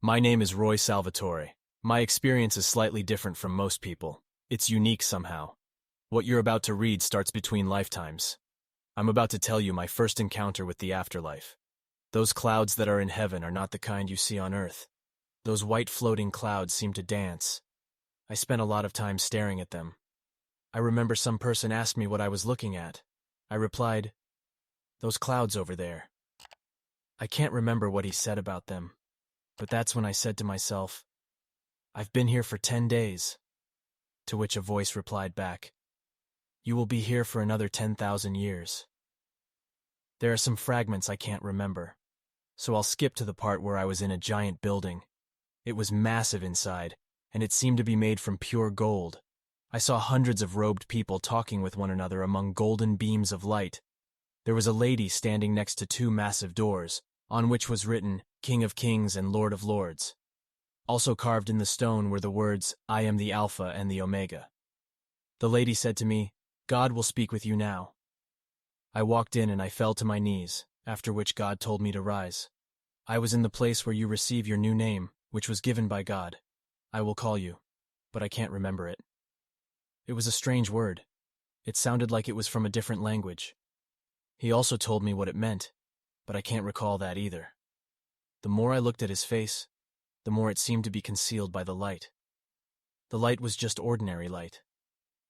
My name is Roy Salvatore. My experience is slightly different from most people. It's unique somehow. What you're about to read starts between lifetimes. I'm about to tell you my first encounter with the afterlife. Those clouds that are in heaven are not the kind you see on earth. Those white floating clouds seem to dance. I spent a lot of time staring at them. I remember some person asked me what I was looking at. I replied, "Those clouds over there." I can't remember what he said about them, but that's when I said to myself, "I've been here for 10 days." To which a voice replied back, "You will be here for another 10,000 years. There are some fragments I can't remember, so I'll skip to the part where I was in a giant building. It was massive inside, and it seemed to be made from pure gold. I saw hundreds of robed people talking with one another among golden beams of light. There was a lady standing next to two massive doors, on which was written, "King of Kings and Lord of Lords." Also carved in the stone were the words, "I am the Alpha and the Omega." The lady said to me, "God will speak with you now." I walked in and I fell to my knees, after which God told me to rise. I was in the place where you receive your new name, which was given by God. I will call you, but I can't remember it. It was a strange word. It sounded like it was from a different language. He also told me what it meant, but I can't recall that either. The more I looked at his face, the more it seemed to be concealed by the light. The light was just ordinary light,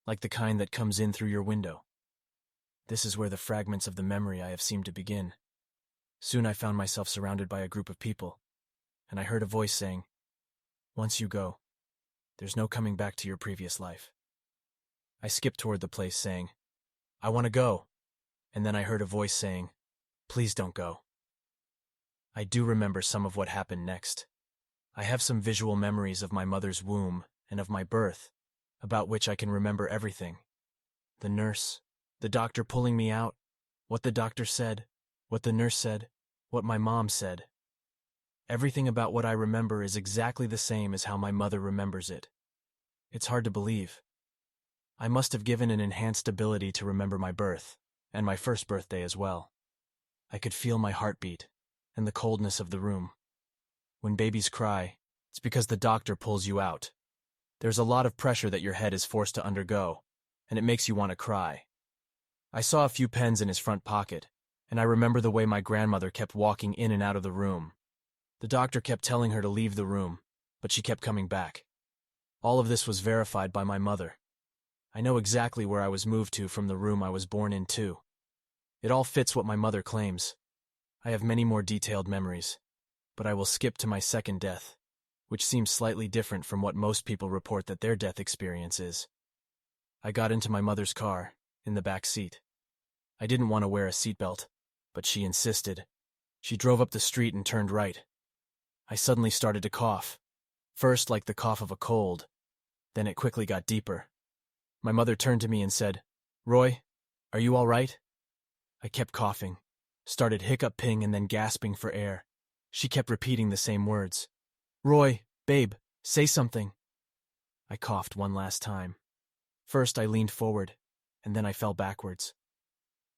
like the kind that comes in through your window. This is where the fragments of the memory I have seemed to begin. Soon I found myself surrounded by a group of people, and I heard a voice saying, "Once you go, there's no coming back to your previous life." I skipped toward the place saying, "I want to go," and then I heard a voice saying, "Please don't go." I do remember some of what happened next. I have some visual memories of my mother's womb and of my birth, about which I can remember everything. The nurse, the doctor pulling me out, what the doctor said, what the nurse said, what my mom said. Everything about what I remember is exactly the same as how my mother remembers it. It's hard to believe. I must have given an enhanced ability to remember my birth, and my first birthday as well. I could feel my heartbeat, and the coldness of the room. When babies cry, it's because the doctor pulls you out. There's a lot of pressure that your head is forced to undergo, and it makes you want to cry. I saw a few pens in his front pocket, and I remember the way my grandmother kept walking in and out of the room. The doctor kept telling her to leave the room, but she kept coming back. All of this was verified by my mother. I know exactly where I was moved to from the room I was born in too. It all fits what my mother claims. I have many more detailed memories, but I will skip to my second death, which seems slightly different from what most people report that their death experience is. I got into my mother's car, in the back seat. I didn't want to wear a seatbelt, but she insisted. She drove up the street and turned right. I suddenly started to cough, first like the cough of a cold, then it quickly got deeper. My mother turned to me and said, "Roy, are you all right?" I kept coughing, started hiccuping and then gasping for air. She kept repeating the same words. "Roy, babe, say something." I coughed one last time. First I leaned forward, and then I fell backwards.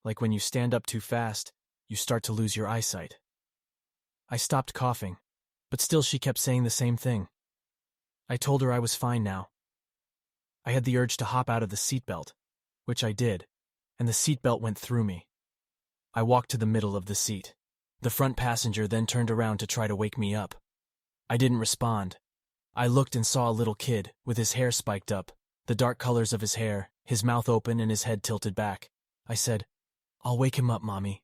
Like when you stand up too fast, you start to lose your eyesight. I stopped coughing, but still she kept saying the same thing. I told her I was fine now. I had the urge to hop out of the seatbelt, which I did, and the seatbelt went through me. I walked to the middle of the seat. The front passenger then turned around to try to wake me up. I didn't respond. I looked and saw a little kid, with his hair spiked up, the dark colors of his hair, his mouth open and his head tilted back. I said, "I'll wake him up, Mommy."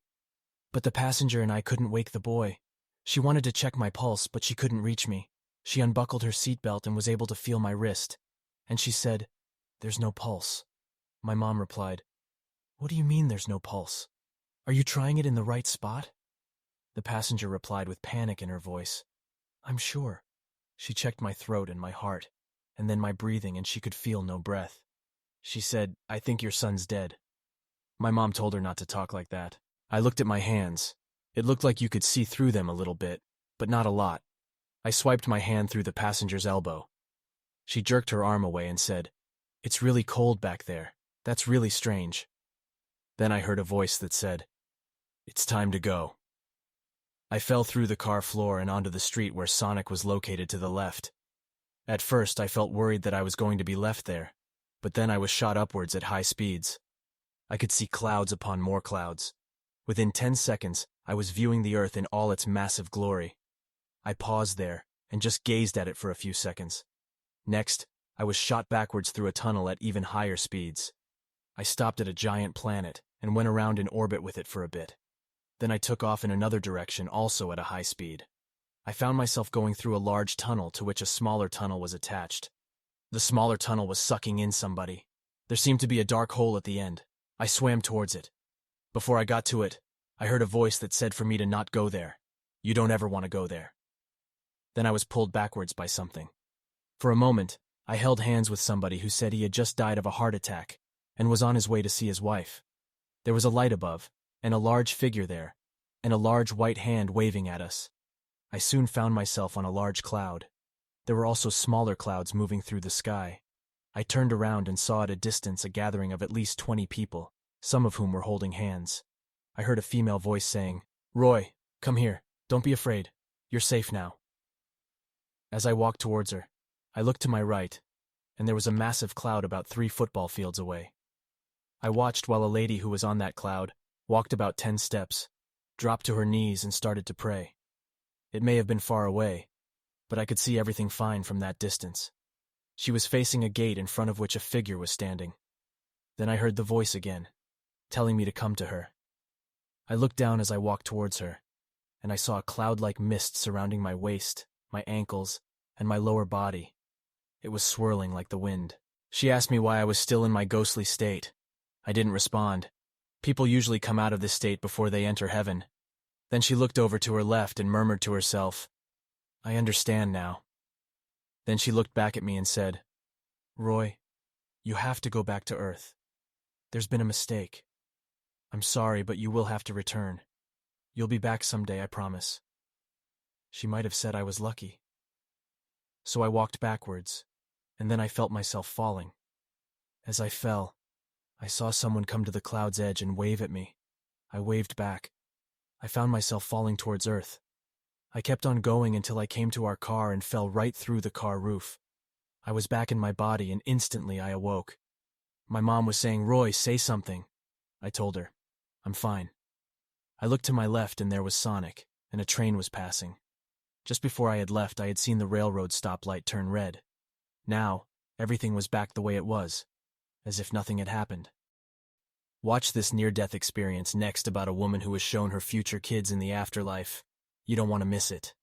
But the passenger and I couldn't wake the boy. She wanted to check my pulse, but she couldn't reach me. She unbuckled her seatbelt and was able to feel my wrist. And she said, "There's no pulse." My mom replied, "What do you mean there's no pulse? Are you trying it in the right spot?" The passenger replied with panic in her voice, "I'm sure." She checked my throat and my heart, and then my breathing, and she could feel no breath. She said, "I think your son's dead." My mom told her not to talk like that. I looked at my hands. It looked like you could see through them a little bit, but not a lot. I swiped my hand through the passenger's elbow. She jerked her arm away and said, "It's really cold back there. That's really strange." Then I heard a voice that said, "It's time to go." I fell through the car floor and onto the street where Sonic was located to the left. At first, I felt worried that I was going to be left there, but then I was shot upwards at high speeds. I could see clouds upon more clouds. Within 10 seconds, I was viewing the Earth in all its massive glory. I paused there and just gazed at it for a few seconds. Next, I was shot backwards through a tunnel at even higher speeds. I stopped at a giant planet and went around in orbit with it for a bit. Then I took off in another direction, also at a high speed. I found myself going through a large tunnel to which a smaller tunnel was attached. The smaller tunnel was sucking in somebody. There seemed to be a dark hole at the end. I swam towards it. Before I got to it, I heard a voice that said for me to not go there. You don't ever want to go there. Then I was pulled backwards by something. For a moment, I held hands with somebody who said he had just died of a heart attack and was on his way to see his wife. There was a light above, and a large figure there, and a large white hand waving at us. I soon found myself on a large cloud. There were also smaller clouds moving through the sky. I turned around and saw at a distance a gathering of at least 20 people, some of whom were holding hands. I heard a female voice saying, "Roy, come here. Don't be afraid. You're safe now." As I walked towards her, I looked to my right, and there was a massive cloud about 3 football fields away. I watched while a lady who was on that cloud walked about 10 steps, dropped to her knees and started to pray. It may have been far away, but I could see everything fine from that distance. She was facing a gate in front of which a figure was standing. Then I heard the voice again, telling me to come to her. I looked down as I walked towards her, and I saw a cloud-like mist surrounding my waist, my ankles, and my lower body. It was swirling like the wind. She asked me why I was still in my ghostly state. I didn't respond. People usually come out of this state before they enter heaven. Then she looked over to her left and murmured to herself, "I understand now." Then she looked back at me and said, "Roy, you have to go back to Earth. There's been a mistake. I'm sorry, but you will have to return. You'll be back someday, I promise." She might have said I was lucky. So I walked backwards, and then I felt myself falling. As I fell, I saw someone come to the cloud's edge and wave at me. I waved back. I found myself falling towards Earth. I kept on going until I came to our car and fell right through the car roof. I was back in my body and instantly I awoke. My mom was saying, "Roy, say something." I told her, "I'm fine." I looked to my left and there was Sonic, and a train was passing. Just before I had left, I had seen the railroad stoplight turn red. Now, everything was back the way it was, as if nothing had happened. Watch this near-death experience next about a woman who was shown her future kids in the afterlife. You don't want to miss it.